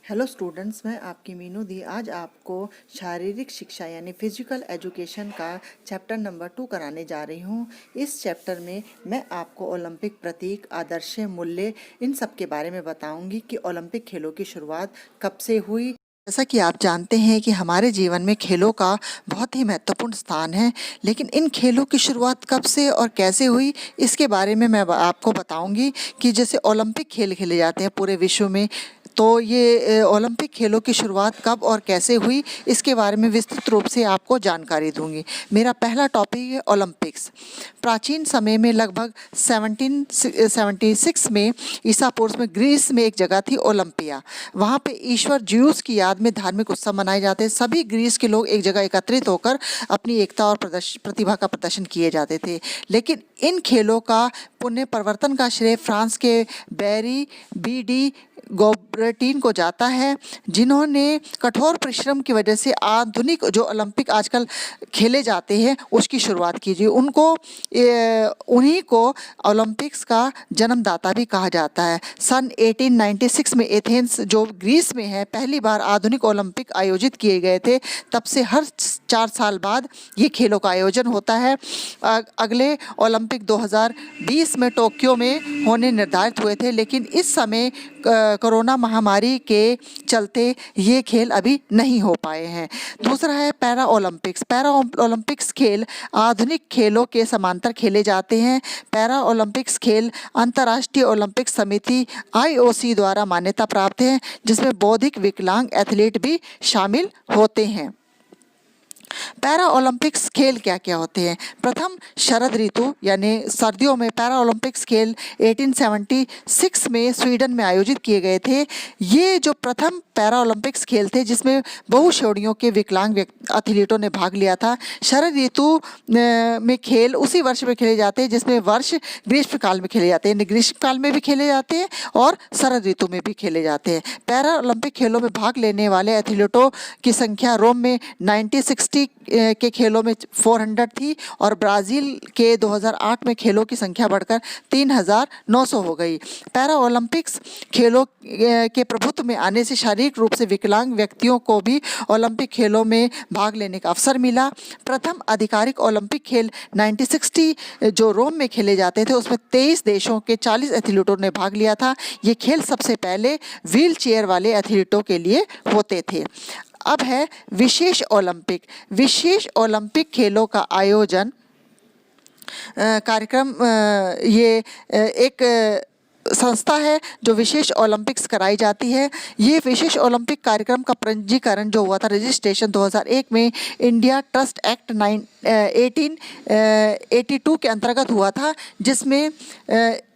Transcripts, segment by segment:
Hello students, मैं आपकी मीनू दी आज आपको शारीरिक शिक्षा यानी फिजिकल एजुकेशन का चैप्टर नंबर 2 कराने जा रही हूँ। इस चैप्टर में मैं आपको ओलंपिक प्रतीक, आदर्श, मूल्य इन सब के बारे में बताऊंगी कि ओलंपिक खेलों की शुरुआत कब से हुई। जैसा कि आप जानते हैं कि हमारे जीवन में खेलों का बहुत ही महत्वपूर्ण स्थान है, लेकिन इन खेलों की शुरुआत कब से और कैसे हुई इसके बारे में मैं आपको बताऊंगी। कि जैसे ओलंपिक खेल खेले जाते हैं पूरे विश्व में, तो ये ओलंपिक खेलों की शुरुआत कब और कैसे हुई इसके बारे में विस्तृत रूप से आपको जानकारी दूंगी। मेरा पहला टॉपिक है ओलंपिक्स। प्राचीन समय में लगभग 1776 में ईसा पूर्व में ग्रीस में एक जगह थी ओलंपिया। वहाँ पे ईश्वर ज्यूस की याद में धार्मिक उत्सव मनाए जाते हैं। सभी ग्रीस के लोग एक जगह एकत्रित होकर अपनी एकता और प्रतिभा का प्रदर्शन किए जाते थे। लेकिन इन खेलों का पुण्य परिवर्तन का श्रेय फ्रांस के बैरी BD गोबर्टीन को जाता है, जिन्होंने कठोर परिश्रम की वजह से आधुनिक जो ओलंपिक आजकल खेले जाते हैं उसकी शुरुआत कीजिए। उन्हीं को ओलंपिक्स का जन्मदाता भी कहा जाता है। सन 1896 में एथेंस जो ग्रीस में है पहली बार आधुनिक ओलंपिक आयोजित किए गए थे। तब से हर 4 साल बाद ये खेलों का आयोजन होता है। अगले ओलंपिक 2020 में टोक्यो में होने निर्धारित हुए थे, लेकिन इस समय कोरोना महामारी के चलते ये खेल अभी नहीं हो पाए हैं। दूसरा है पैरा ओलंपिक्स। पैरा ओलंपिक्स खेल आधुनिक खेलों के समांतर खेले जाते हैं। पैरा ओलंपिक्स खेल अंतर्राष्ट्रीय ओलंपिक समिति IOC द्वारा मान्यता प्राप्त है, जिसमें बौद्धिक विकलांग एथलीट भी शामिल होते हैं। पैरा ओलंपिक्स खेल क्या क्या होते हैं? प्रथम शरद ऋतु यानी सर्दियों में पैरा ओलंपिक्स खेल 1876 में स्वीडन में आयोजित किए गए थे। ये जो प्रथम पैरा ओलंपिक्स खेल थे जिसमें बहुश्रेणियों के विकलांग एथलीटों ने भाग लिया था। शरद ऋतु में खेल उसी वर्ष में खेले जाते हैं जिसमें वर्ष ग्रीष्मकाल में खेले जाते हैं। ग्रीष्मकाल में भी खेले जाते हैं और शरद ऋतु में भी खेले जाते हैं। पैरा ओलंपिक खेलों में भाग लेने वाले एथलीटों की संख्या रोम में 1960 के खेलों में 400 थी और ब्राज़ील के 2008 में खेलों की संख्या बढ़कर 3900 हो गई। पैरा ओलंपिक्स खेलों के प्रभुत्व में आने से शारीरिक रूप से विकलांग व्यक्तियों को भी ओलंपिक खेलों में भाग लेने का अवसर मिला। प्रथम आधिकारिक ओलंपिक खेल 1960 जो रोम में खेले जाते थे उसमें 23 देशों के 40 एथलीटों ने भाग लिया था। ये खेल सबसे पहले व्हील चेयर वाले एथलीटों के लिए होते थे। अब है विशेष ओलंपिक। विशेष ओलंपिक खेलों का आयोजन कार्यक्रम ये एक संस्था है जो विशेष ओलंपिक्स कराई जाती है। ये विशेष ओलंपिक कार्यक्रम का पंजीकरण जो हुआ था रजिस्ट्रेशन 2001 में इंडिया ट्रस्ट एक्ट 1882 के अंतर्गत हुआ था, जिसमें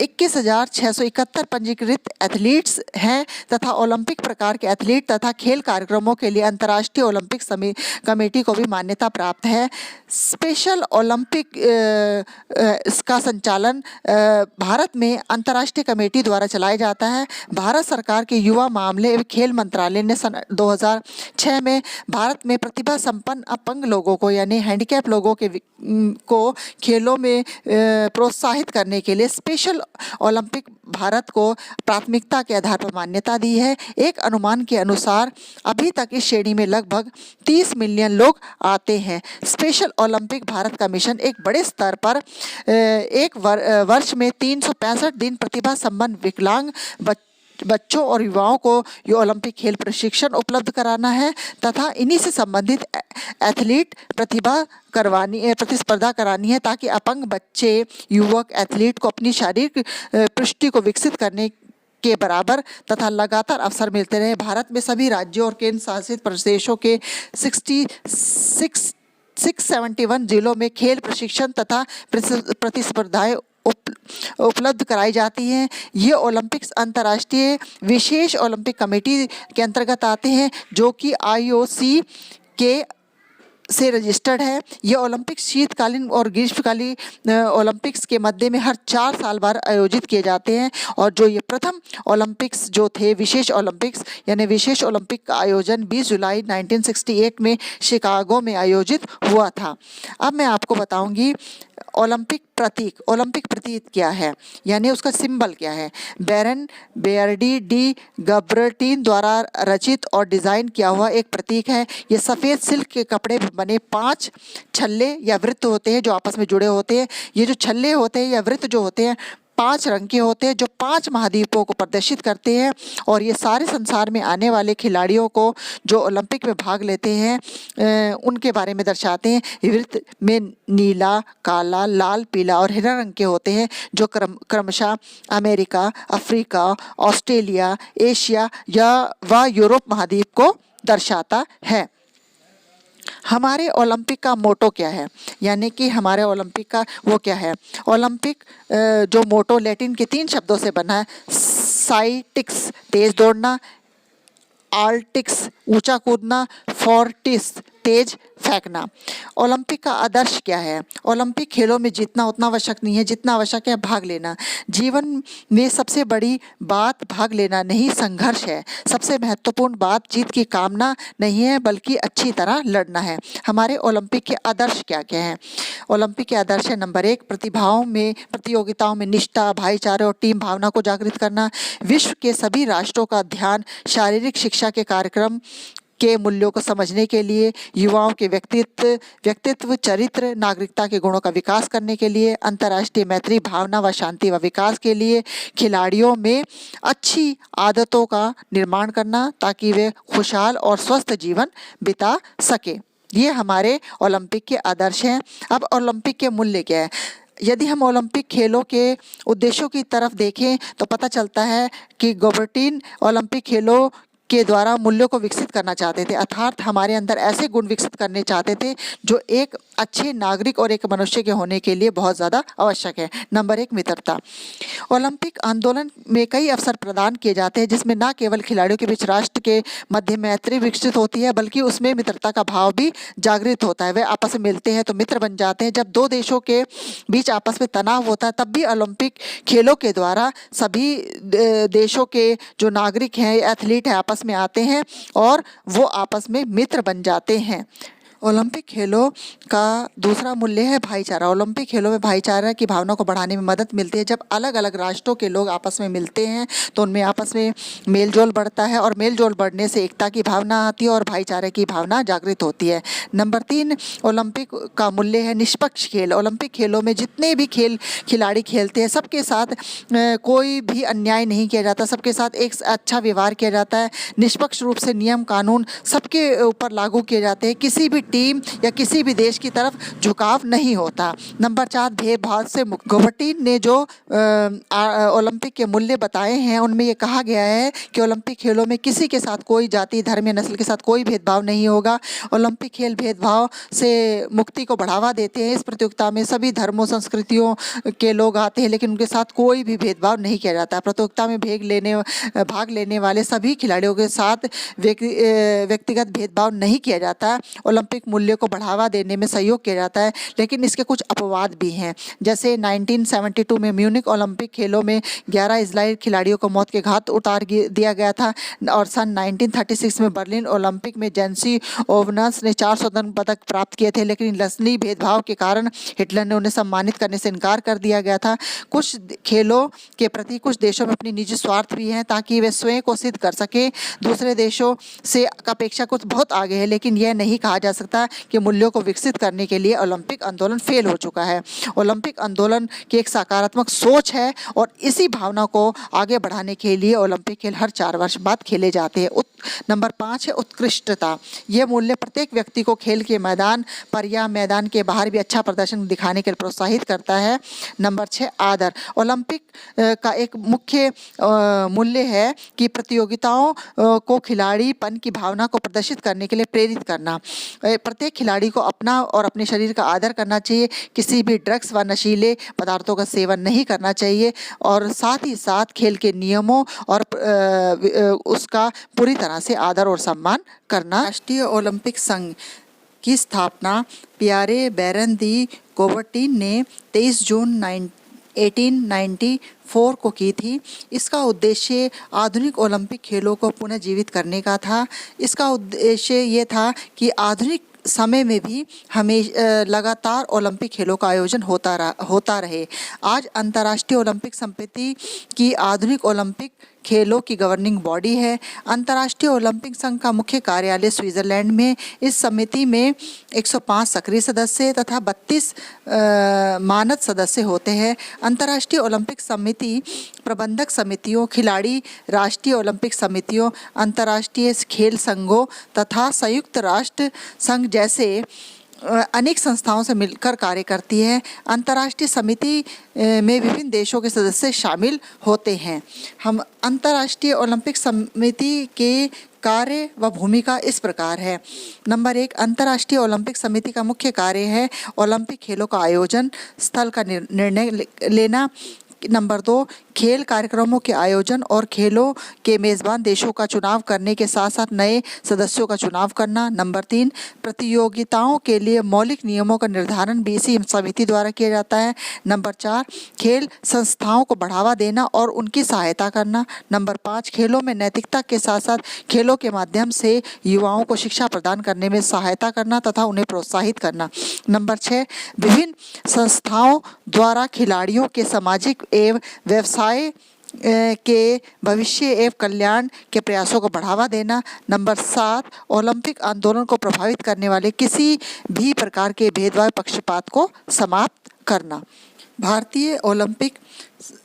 21,671 पंजीकृत एथलीट्स हैं तथा ओलंपिक प्रकार के एथलीट तथा खेल कार्यक्रमों के लिए अंतर्राष्ट्रीय ओलंपिक कमेटी को भी मान्यता प्राप्त है। स्पेशल ओलंपिक इसका संचालन भारत में अंतर्राष्ट्रीय कमेटी द्वारा चलाया जाता है। भारत सरकार के युवा मामले एवं खेल मंत्रालय ने सन 2006 में भारत में प्रतिभा संपन्न अपंग लोगों को यानी हैंडीकैप लोगों को खेलों में प्रोत्साहित करने के लिए स्पेशल ओलंपिक भारत को प्राथमिकता के आधार पर मान्यता दी है। एक अनुमान के अनुसार अभी तक इस श्रेणी में लगभग 30 मिलियन लोग आते हैं। स्पेशल ओलंपिक भारत का मिशन एक बड़े स्तर पर एक वर्ष में 365 दिन प्रतिभा संपन्न विकलांग बच्चों और युवाओं को ये ओलंपिक खेल प्रशिक्षण उपलब्ध कराना है तथा इन्हीं से संबंधित एथलीट प्रतिस्पर्धा करानी है, ताकि अपंग बच्चे युवक एथलीट को अपनी शारीरिक पुष्टि को विकसित करने के बराबर तथा लगातार अवसर मिलते रहे। भारत में सभी राज्यों और केंद्र शासित प्रदेशों के 671 जिलों में खेल प्रशिक्षण तथा प्रतिस्पर्धाएं उपलब्ध कराई जाती हैं। ये ओलंपिक्स अंतर्राष्ट्रीय विशेष ओलंपिक कमेटी के अंतर्गत आते हैं जो कि IOC के से रजिस्टर्ड है। ये ओलंपिक्स शीतकालीन और ग्रीष्मकालीन ओलंपिक्स के मध्य में हर 4 साल बाद आयोजित किए जाते हैं। और जो ये प्रथम ओलंपिक्स जो थे विशेष ओलंपिक्स यानी विशेष ओलंपिक का आयोजन 20 जुलाई 1968 में शिकागो में आयोजित हुआ था। अब मैं आपको बताऊंगी ओलंपिक प्रतीक, ओलंपिक प्रतीक क्या है, यानी उसका सिंबल क्या है। बैरन बेयर्डी डी गब्रटीन द्वारा रचित और डिजाइन किया हुआ एक प्रतीक है। ये सफ़ेद सिल्क के कपड़े में बने 5 छल्ले या वृत्त होते हैं जो आपस में जुड़े होते हैं। ये जो छल्ले होते हैं या वृत्त जो होते हैं 5 रंग के होते हैं जो 5 महाद्वीपों को प्रदर्शित करते हैं, और ये सारे संसार में आने वाले खिलाड़ियों को जो ओलंपिक में भाग लेते हैं उनके बारे में दर्शाते हैं। वृत्त में नीला, काला, लाल, पीला और हरा रंग के होते हैं जो क्रमशः अमेरिका, अफ्रीका, ऑस्ट्रेलिया, एशिया या व यूरोप महाद्वीप को दर्शाता है। हमारे ओलंपिक का मोटो क्या है, यानी कि हमारे ओलंपिक का वो क्या है। ओलंपिक जो मोटो लैटिन के 3 शब्दों से बना है। साइटिक्स तेज दौड़ना, आर्टिक्स ऊंचा कूदना, फोर्टिस तेज फेंकना। ओलंपिक का आदर्श क्या है। ओलंपिक खेलों में जीतना उतना आवश्यक नहीं है जितना आवश्यक है भाग लेना। जीवन में सबसे बड़ी बात भाग लेना नहीं, संघर्ष है। सबसे महत्वपूर्ण बात जीत की कामना नहीं है बल्कि अच्छी तरह लड़ना है। हमारे ओलंपिक के आदर्श क्या क्या हैं। ओलंपिक के आदर्श है नंबर 1, प्रतियोगिताओं में निष्ठा, भाईचारे और टीम भावना को जागृत करना। विश्व के सभी राष्ट्रों का ध्यान शारीरिक शिक्षा के कार्यक्रम के मूल्यों को समझने के लिए, युवाओं के व्यक्तित्व, चरित्र, नागरिकता के गुणों का विकास करने के लिए, अंतर्राष्ट्रीय मैत्री भावना व शांति व विकास के लिए, खिलाड़ियों में अच्छी आदतों का निर्माण करना ताकि वे खुशहाल और स्वस्थ जीवन बिता सके। ये हमारे ओलंपिक के आदर्श हैं। अब ओलंपिक के मूल्य क्या है। यदि हम ओलंपिक खेलों के उद्देश्यों की तरफ देखें तो पता चलता है कि गोबर्टीन ओलंपिक खेलों के द्वारा मूल्यों को विकसित करना चाहते थे, अर्थात हमारे अंदर ऐसे गुण विकसित करने चाहते थे जो एक अच्छे नागरिक और एक मनुष्य के होने के लिए बहुत ज़्यादा आवश्यक है। नंबर 1, मित्रता। ओलंपिक आंदोलन में कई अवसर प्रदान किए जाते हैं जिसमें न केवल खिलाड़ियों के बीच राष्ट्र के मध्य मैत्री विकसित होती है बल्कि उसमें मित्रता का भाव भी जागृत होता है। वे आपस में मिलते हैं तो मित्र बन जाते हैं। जब 2 देशों के बीच आपस में तनाव होता है तब भी ओलंपिक खेलों के द्वारा सभी देशों के जो नागरिक हैं, एथलीट हैं, आपस में आते हैं और वो आपस में मित्र बन जाते हैं। ओलंपिक खेलों का दूसरा मूल्य है भाईचारा। ओलंपिक खेलों में भाईचारा की भावना को बढ़ाने में मदद मिलती है। जब अलग अलग राष्ट्रों के लोग आपस में मिलते हैं तो उनमें आपस में मेलजोल बढ़ता है और मेलजोल बढ़ने से एकता की भावना आती है और भाईचारे की भावना जागृत होती है। नंबर 3, ओलंपिक का मूल्य है निष्पक्ष खेल। ओलंपिक खेलों में जितने भी खिलाड़ी खेलते हैं सबके साथ कोई भी अन्याय नहीं किया जाता, सबके साथ एक अच्छा व्यवहार किया जाता है। निष्पक्ष रूप से नियम कानून सबके ऊपर लागू किए जाते हैं। किसी भी टीम या किसी भी देश की तरफ झुकाव नहीं होता। नंबर 4, भेदभाव से मुक्त। गोबर्टीन ने जो ओलंपिक के मूल्य बताए हैं उनमें ये कहा गया है कि ओलंपिक खेलों में किसी के साथ कोई जाति, धर्म या नस्ल के साथ कोई भेदभाव नहीं होगा। ओलंपिक खेल भेदभाव से मुक्ति को बढ़ावा देते हैं। इस प्रतियोगिता में सभी धर्मों, संस्कृतियों के लोग आते हैं लेकिन उनके साथ कोई भी भेदभाव नहीं किया जाता। प्रतियोगिता में भाग लेने वाले सभी खिलाड़ियों के साथ व्यक्तिगत भेदभाव नहीं किया जाता। ओलंपिक मूल्य को बढ़ावा देने में सहयोग किया जाता है लेकिन इसके कुछ अपवाद भी हैं। जैसे 1972 में म्यूनिक ओलंपिक खेलों में 11 इजरायली खिलाड़ियों को मौत के घाट उतार दिया गया था और सन 1936 में बर्लिन ओलंपिक में जेंसी ओवनस ने 4 स्वर्ण पदक प्राप्त किए थे लेकिन नस्ली भेदभाव के कारण हिटलर ने उन्हें सम्मानित करने से इनकार कर दिया गया था। कुछ खेलों के प्रति कुछ देशों में अपनी निजी स्वार्थ भी हैं ताकि वे स्वयं को सिद्ध कर सके। दूसरे देशों से अपेक्षा कुछ बहुत आगे है लेकिन यह नहीं कहा जा सकता कि मूल्यों को विकसित करने के लिए ओलंपिक आंदोलन फेल हो चुका है। ओलंपिक आंदोलन की एक सकारात्मक सोच है और इसी भावना को आगे बढ़ाने के लिए ओलंपिक खेल हर 4 वर्ष बाद खेले जाते हैं। नंबर 5 है उत्कृष्टता। यह मूल्य प्रत्येक व्यक्ति को खेल के मैदान पर या मैदान के बाहर भी अच्छा प्रदर्शन दिखाने के लिए प्रोत्साहित करता है। नंबर 6, आदर। ओलंपिक का एक मुख्य मूल्य है कि प्रतियोगिताओं को खिलाड़ीपन की भावना को प्रदर्शित करने के लिए प्रेरित करना। प्रत्येक खिलाड़ी को अपना और अपने शरीर का आदर करना चाहिए। किसी भी ड्रग्स व नशीले पदार्थों का सेवन नहीं करना चाहिए और साथ ही साथ खेल के नियमों और उसका पूरी तरह से आदर और सम्मान करना। राष्ट्रीय ओलंपिक संघ की स्थापना पियरे बैरन दी गोबर्टीन ने 23 जून 1894 को की थी। इसका उद्देश्य आधुनिक ओलंपिक खेलों को पुनः जीवित करने का था। इसका उद्देश्य ये था कि आधुनिक समय में भी हमें लगातार ओलंपिक खेलों का आयोजन होता रहे। आज अंतर्राष्ट्रीय ओलंपिक समिति की आधुनिक ओलंपिक खेलों की गवर्निंग बॉडी है। अंतर्राष्ट्रीय ओलंपिक संघ का मुख्य कार्यालय स्विट्जरलैंड में। इस समिति में 105 सक्रिय सदस्य तथा 32 मानद सदस्य होते हैं। अंतर्राष्ट्रीय ओलंपिक समिति प्रबंधक समितियों, खिलाड़ी राष्ट्रीय ओलंपिक समितियों, अंतर्राष्ट्रीय खेल संघों तथा संयुक्त राष्ट्र संघ जैसे अनेक संस्थाओं से मिलकर कार्य करती है। अंतर्राष्ट्रीय समिति में विभिन्न देशों के सदस्य शामिल होते हैं। हम अंतर्राष्ट्रीय ओलंपिक समिति के कार्य व भूमिका इस प्रकार है। नंबर 1, अंतर्राष्ट्रीय ओलंपिक समिति का मुख्य कार्य है ओलंपिक खेलों का आयोजन, स्थल का निर्णय लेना। नंबर 2, खेल कार्यक्रमों के आयोजन और खेलों के मेज़बान देशों का चुनाव करने के साथ साथ नए सदस्यों का चुनाव करना। नंबर 3, प्रतियोगिताओं के लिए मौलिक नियमों का निर्धारण भी इसी समिति द्वारा किया जाता है। नंबर 4, खेल संस्थाओं को बढ़ावा देना और उनकी सहायता करना। नंबर 5, खेलों में नैतिकता के साथ साथ खेलों के माध्यम से युवाओं को शिक्षा प्रदान करने में सहायता करना तथा उन्हें प्रोत्साहित करना। नंबर 6, विभिन्न संस्थाओं द्वारा खिलाड़ियों के सामाजिक एवं व्यवसाय के भविष्य एवं कल्याण के प्रयासों को बढ़ावा देना। नंबर 7, ओलंपिक आंदोलन को प्रभावित करने वाले किसी भी प्रकार के भेदभाव पक्षपात को समाप्त करना। भारतीय ओलंपिक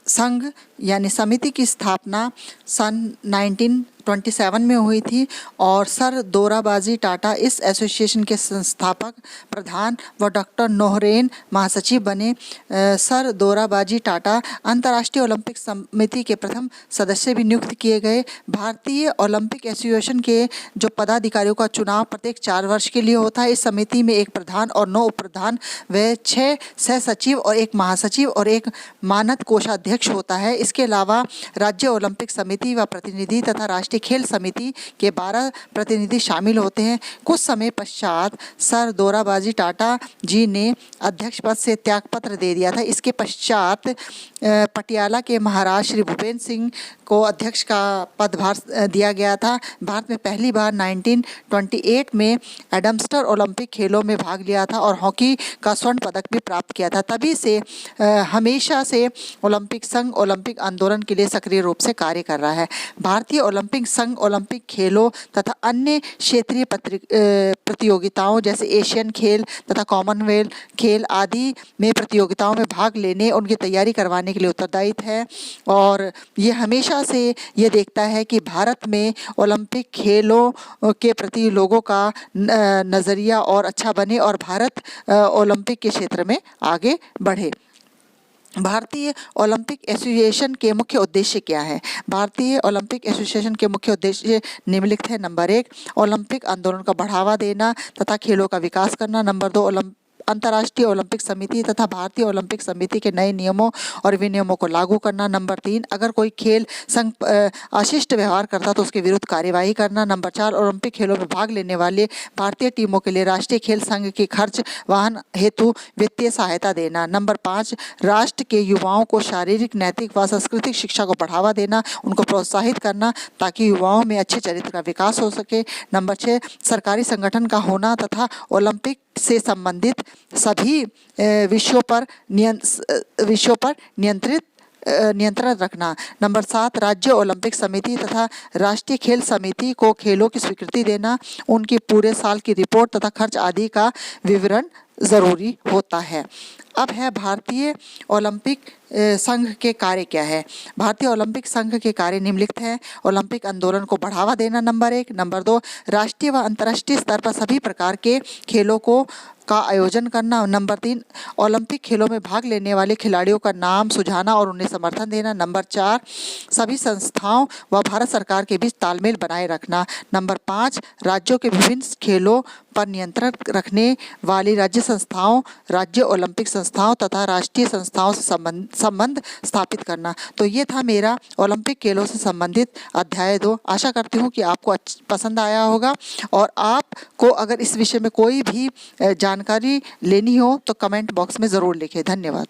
संघ यानी समिति की स्थापना सन 1927 में हुई थी और सर दोराबजी टाटा इस एसोसिएशन के संस्थापक, प्रधान व डॉक्टर नोहरेन महासचिव बने। सर दोराबजी टाटा अंतर्राष्ट्रीय ओलंपिक समिति के प्रथम सदस्य भी नियुक्त किए गए। भारतीय ओलंपिक एसोसिएशन के जो पदाधिकारियों का चुनाव प्रत्येक 4 वर्ष के लिए होता है। इस समिति में 1 प्रधान और 9 उप प्रधान व 6 सह सचिव और 1 महासचिव और 1 मानद कोषाध्यक्ष होता है। इसके अलावा राज्य ओलंपिक समिति व प्रतिनिधि तथा राष्ट्रीय खेल समिति के 12 प्रतिनिधि शामिल होते हैं। कुछ समय पश्चात सर दोराबजी टाटा जी ने अध्यक्ष पद से त्यागपत्र दे दिया था। इसके पश्चात पटियाला के महाराज श्री भूपेंद्र सिंह को अध्यक्ष का पदभार दिया गया था। भारत में पहली बार 1928 में एडम्स्टर ओलंपिक खेलों में भाग लिया था और हॉकी का स्वर्ण पदक भी प्राप्त किया था। तभी से हमेशा से ओलंपिक संघ ओलंपिक आंदोलन के लिए सक्रिय रूप से कार्य कर रहा है। भारतीय ओलंपिक संघ ओलंपिक खेलों तथा अन्य क्षेत्रीय प्रतियोगिताओं जैसे एशियन खेल तथा कॉमनवेल्थ खेल आदि में प्रतियोगिताओं में भाग लेने, उनकी तैयारी करवाने के लिए उत्तरदायी है और ये हमेशा से ये देखता है कि भारत में ओलंपिक खेलों के प्रति लोगों का नज़रिया और अच्छा बने और भारत ओलंपिक के क्षेत्र में आगे बढ़े। भारतीय ओलंपिक एसोसिएशन के मुख्य उद्देश्य क्या है? भारतीय ओलंपिक एसोसिएशन के मुख्य उद्देश्य निम्नलिखित है। नंबर 1, ओलंपिक आंदोलन का बढ़ावा देना तथा खेलों का विकास करना। नंबर 2, अंतर्राष्ट्रीय ओलंपिक समिति तथा भारतीय ओलंपिक समिति के नए नियमों और विनियमों को लागू करना। नंबर 3, अगर कोई खेल संघ अशिष्ट व्यवहार करता तो उसके विरुद्ध कार्यवाही करना। नंबर 4, ओलंपिक खेलों में भाग लेने वाले भारतीय टीमों के लिए राष्ट्रीय खेल संघ के खर्च वाहन हेतु वित्तीय सहायता देना। नंबर 5, राष्ट्र के युवाओं को शारीरिक, नैतिक व सांस्कृतिक शिक्षा को बढ़ावा देना, उनको प्रोत्साहित करना ताकि युवाओं में अच्छे चरित्र का विकास हो सके। नंबर 6, सरकारी संगठन का होना तथा ओलंपिक से संबंधित सभी विषयों पर नियंत्रण रखना। नंबर 7, राज्य ओलंपिक समिति तथा राष्ट्रीय खेल समिति को खेलों की स्वीकृति देना, उनकी पूरे साल की रिपोर्ट तथा खर्च आदि का विवरण जरूरी होता है। अब है भारतीय ओलंपिक संघ के कार्य क्या है। भारतीय ओलंपिक संघ के कार्य निम्नलिखित हैं। ओलंपिक आंदोलन को बढ़ावा देना नंबर 1। नंबर 2, राष्ट्रीय व अंतर्राष्ट्रीय स्तर पर सभी प्रकार के खेलों का आयोजन करना। नंबर 3, ओलंपिक खेलों में भाग लेने वाले खिलाड़ियों का नाम सुझाना और उन्हें समर्थन देना। नंबर 4, सभी संस्थाओं व भारत सरकार के बीच तालमेल बनाए रखना। नंबर 5, राज्यों के विभिन्न खेलों पर नियंत्रण रखने वाली राज्य संस्थाओं, राज्य ओलंपिक संस्थाओं तथा राष्ट्रीय संस्थाओं से संबंध स्थापित करना। तो ये था मेरा ओलंपिक खेलों से संबंधित अध्याय 2। आशा करती हूँ कि आपको पसंद आया होगा और आपको अगर इस विषय में कोई भी जानकारी लेनी हो तो कमेंट बॉक्स में ज़रूर लिखें। धन्यवाद।